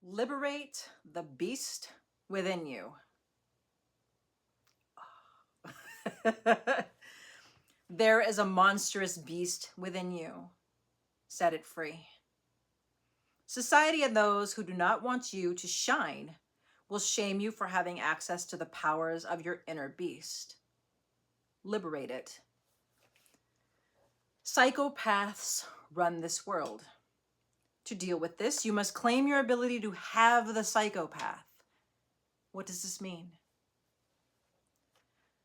Liberate the beast within you. There is a monstrous beast within you. Set it free. Society and those who do not want you to shine will shame you for having access to the powers of your inner beast. Liberate it. Psychopaths run this world. To deal with this, you must claim your ability to have the psychopath. What does this mean?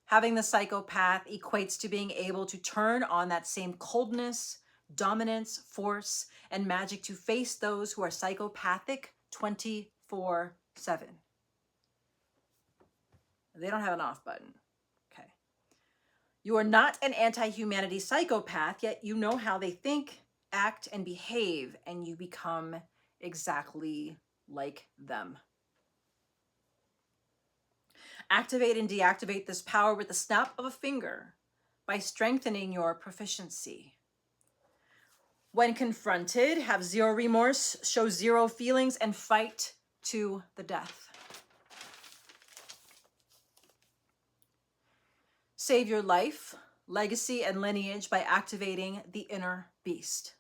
Having the psychopath equates to being able to turn on that same coldness, dominance, force, and magic to face those who are psychopathic 24/7. They don't have an off button. Okay. You are not an anti-humanity psychopath, yet you know how they think, act, and behave, and you become exactly like them. Activate and deactivate this power with the snap of a finger by strengthening your proficiency. When confronted, have zero remorse, show zero feelings, and fight to the death. Save your life, legacy, and lineage by activating the inner beast.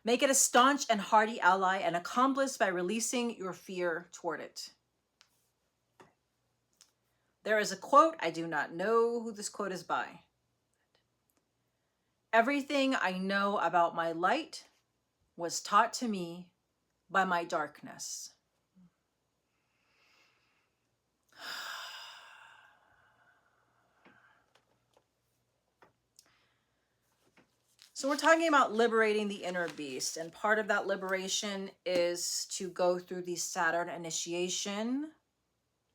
Make it a staunch and hardy ally and accomplice by releasing your fear toward it. There is a quote, I do not know who this quote is by. Everything I know about my light was taught to me by my darkness. So we're talking about liberating the inner beast, and part of that liberation is to go through the Saturn initiation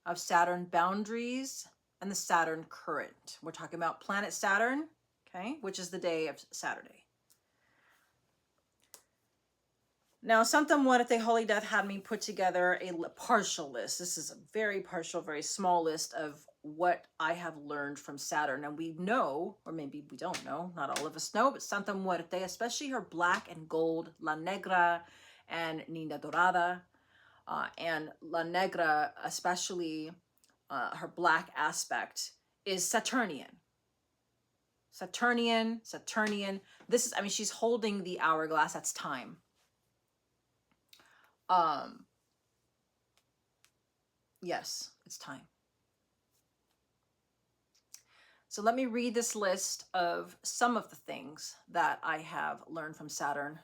of Saturn boundaries and the Saturn current. We're talking about planet Saturn, okay, which is the day of Saturday. Now, Santam Muerte Holy Death had me put together a partial list. This is a very partial, very small list of what I have learned from Saturn. And we know, or maybe we don't know, not all of us know, but Santa Muerte, especially her black and gold, La Negra and Nina Dorada, and La Negra, especially her black aspect, is Saturnian. Saturnian. This is, I mean, she's holding the hourglass, that's time. Yes, it's time. So let me read this list of some of the things that I have learned from Saturn.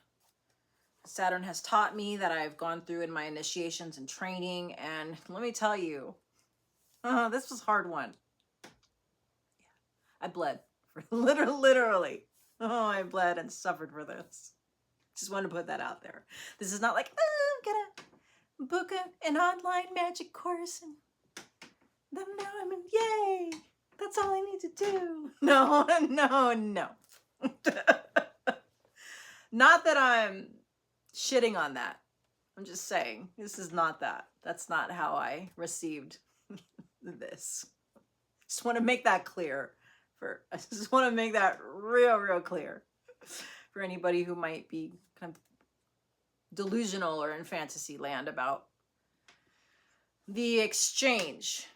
Saturn has taught me that I've gone through in my initiations and training, and let me tell you, this was a hard one. I bled, literally. Oh, I bled and suffered for this. Just want to put that out there. This is not like, I'm gonna book an online magic course and then now I'm in, yay, that's all I need to do. No. Not that I'm shitting on that. I'm just saying, this is not that. That's not how I received this. Just want to make that clear. I just want to make that real clear for anybody who might be kind of delusional or in fantasy land about the exchange,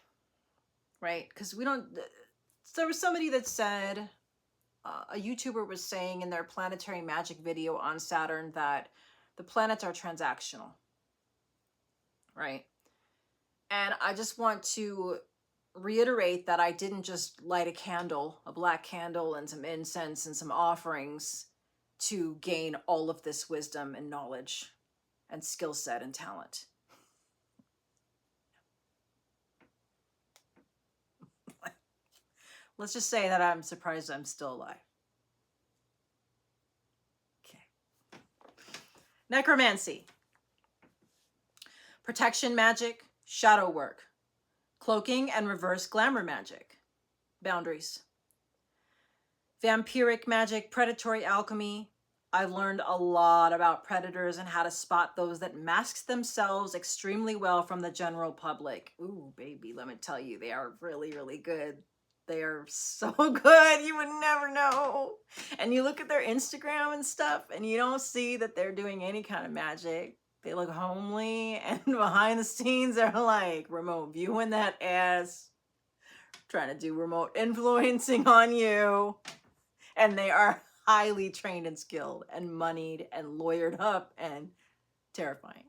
right? Because we don't, there was somebody that said, a YouTuber was saying in their planetary magic video on Saturn that the planets are transactional, right? And I just want to reiterate that I didn't just light a candle, a black candle, and some incense and some offerings to gain all of this wisdom and knowledge and skill set and talent. Let's just say that I'm surprised I'm still alive. Okay. Necromancy. Protection magic, shadow work. Cloaking and reverse glamour magic. Boundaries. Vampiric magic, predatory alchemy. I've learned a lot about predators and how to spot those that mask themselves extremely well from the general public. Ooh, baby, let me tell you, they are really good. They are so good, you would never know. And you look at their Instagram and stuff, and you don't see that they're doing any kind of magic. They look homely, and behind the scenes, they're like remote viewing that ass, trying to do remote influencing on you. And they are highly trained and skilled and moneyed and lawyered up and terrifying.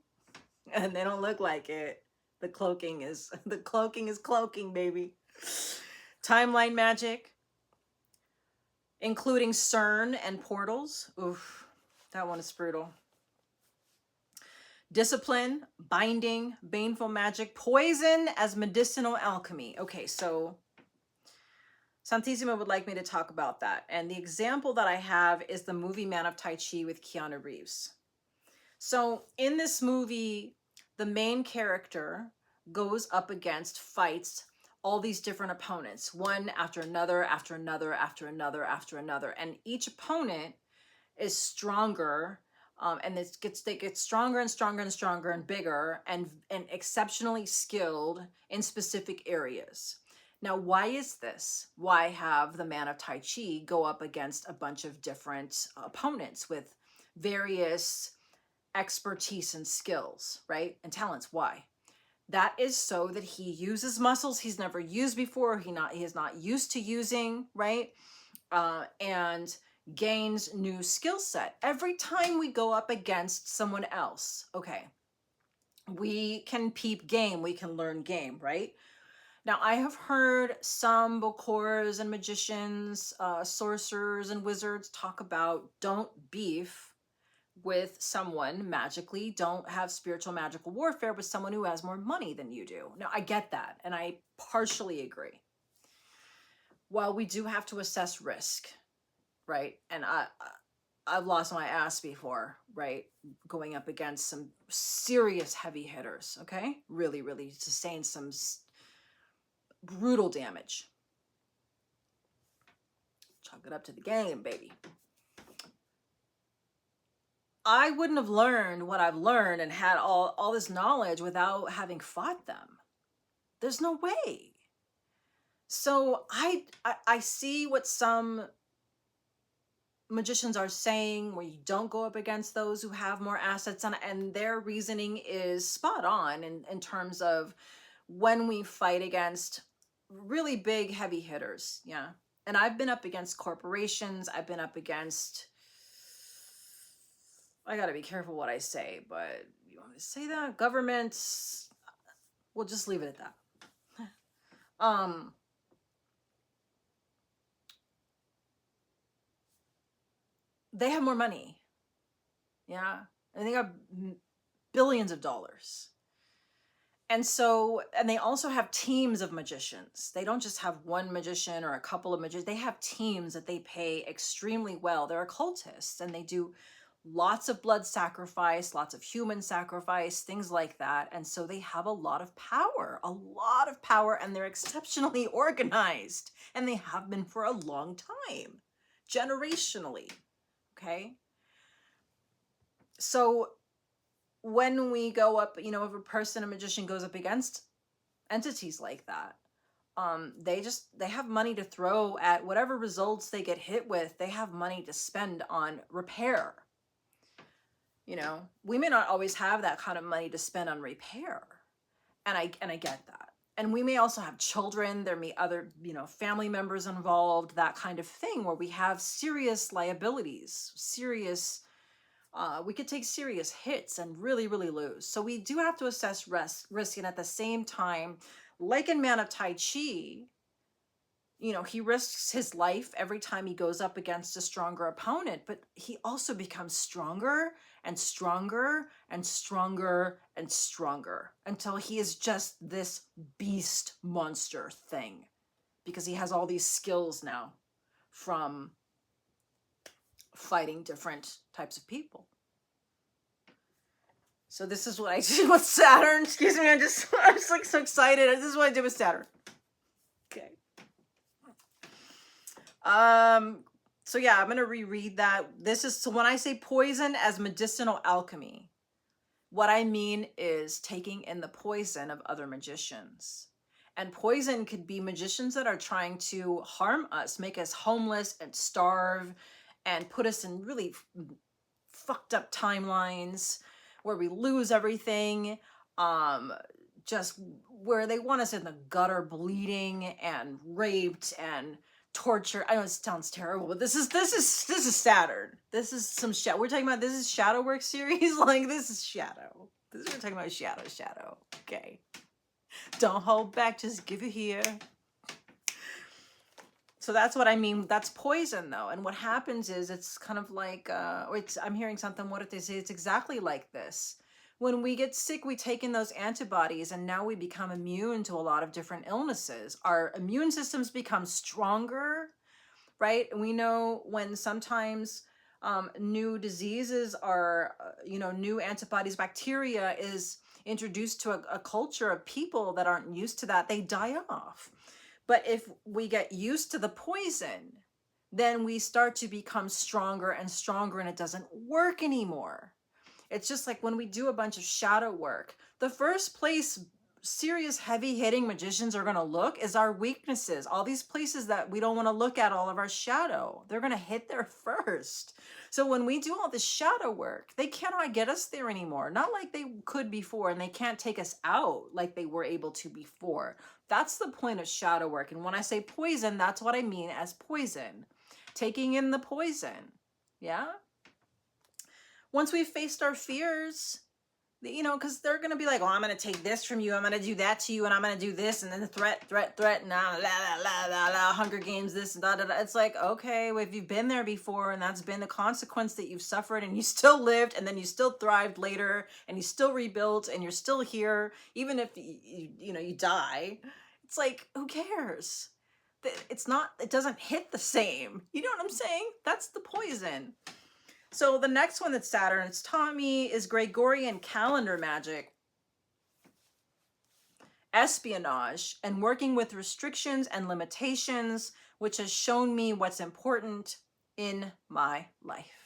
And they don't look like it. The cloaking is cloaking, baby. Timeline magic, including CERN and portals. Oof, that one is brutal. Discipline, binding, baneful magic, poison as medicinal alchemy. Okay, so Santissima would like me to talk about that. And the example that I have is the movie Man of Tai Chi with Keanu Reeves. So in this movie, the main character goes up against, fights all these different opponents, one after another, after another, after another, after another. And each opponent is stronger, and they get stronger and stronger and stronger and bigger and exceptionally skilled in specific areas. Now, why is this? Why have the Man of Tai Chi go up against a bunch of different opponents with various expertise and skills, right? And talents. Why? That is so that he uses muscles he's never used before, he is not used to using, right? And gains new skill set. Every time we go up against someone else, okay, we can peep game, we can learn game, right? Now, I have heard some Bokors and magicians, sorcerers and wizards talk about don't beef with someone magically, don't have spiritual magical warfare with someone who has more money than you do. Now, I get that, and I partially agree. While we do have to assess risk, right? And I've lost my ass before, right? Going up against some serious heavy hitters, okay? Really, really sustain some brutal damage. Chalk it up to the game, baby. I wouldn't have learned what I've learned and had all this knowledge without having fought them. There's no way. So I see what some magicians are saying, where you don't go up against those who have more assets, and their reasoning is spot on in terms of when we fight against really big heavy hitters. Yeah. And I've been up against corporations, I've been up against, I gotta be careful what I say, but you want me to say that? Governments, we'll just leave it at that. They have more money. Yeah. And they got billions of dollars. And so, and they also have teams of magicians. They don't just have one magician or a couple of magicians. They have teams that they pay extremely well. They're occultists, and they do lots of blood sacrifice, lots of human sacrifice, things like that. And so they have a lot of power, and they're exceptionally organized, and they have been for a long time, generationally. Okay. So when we go up, if a magician goes up against entities like that, they have money to throw at whatever results they get hit with. They have money to spend on repair. We may not always have that kind of money to spend on repair. And I get that. And we may also have children. There may be other, family members involved, that kind of thing, where we have serious liabilities, we could take serious hits and really, really lose. So we do have to assess risk. And at the same time, like in Man of Tai Chi, he risks his life every time he goes up against a stronger opponent, but he also becomes stronger and stronger and stronger and stronger until he is just this beast monster thing, because he has all these skills now from fighting different types of people. So this is what I did with Saturn. Excuse me, I'm just like so excited. This is what I did with Saturn. Okay. So yeah, I'm going to reread that. So when I say poison as medicinal alchemy, what I mean is taking in the poison of other magicians. And poison could be magicians that are trying to harm us, make us homeless and starve and put us in really fucked up timelines where we lose everything, just where they want us in the gutter bleeding and raped and tortured. I know it sounds terrible, but this is Saturn. This is some shadow. We're talking about, this is shadow work series. Like, this is shadow. We're talking about shadow. Okay. Don't hold back, just give it here. So that's what I mean. That's poison, though. And what happens is, it's kind of like, I'm hearing something, what did they say? It's exactly like this. When we get sick, we take in those antibodies, and now we become immune to a lot of different illnesses. Our immune systems become stronger, right? And we know when sometimes new diseases are, new antibodies, bacteria is introduced to a culture of people that aren't used to that, they die off. But if we get used to the poison, then we start to become stronger and stronger, and it doesn't work anymore. It's just like when we do a bunch of shadow work, the first place serious heavy hitting magicians are going to look is our weaknesses. All these places that we don't want to look at, all of our shadow, they're going to hit there first. So when we do all this shadow work, they cannot get us there anymore. Not like they could before, and they can't take us out like they were able to before. That's the point of shadow work. And when I say poison, that's what I mean as poison. Taking in the poison. Yeah? Once we've faced our fears, because they're going to be like, oh, I'm going to take this from you, I'm going to do that to you, and I'm going to do this, and then the threat, and Hunger Games, this, and da, da, da. It's like, okay, well, if you've been there before, and that's been the consequence that you've suffered, and you still lived, and then you still thrived later, and you still rebuilt, and you're still here, even if you die, it's like, who cares? It doesn't hit the same. You know what I'm saying? That's the poison. So the next one that's Saturn, it's taught me, is Gregorian calendar magic, espionage, and working with restrictions and limitations, which has shown me what's important in my life.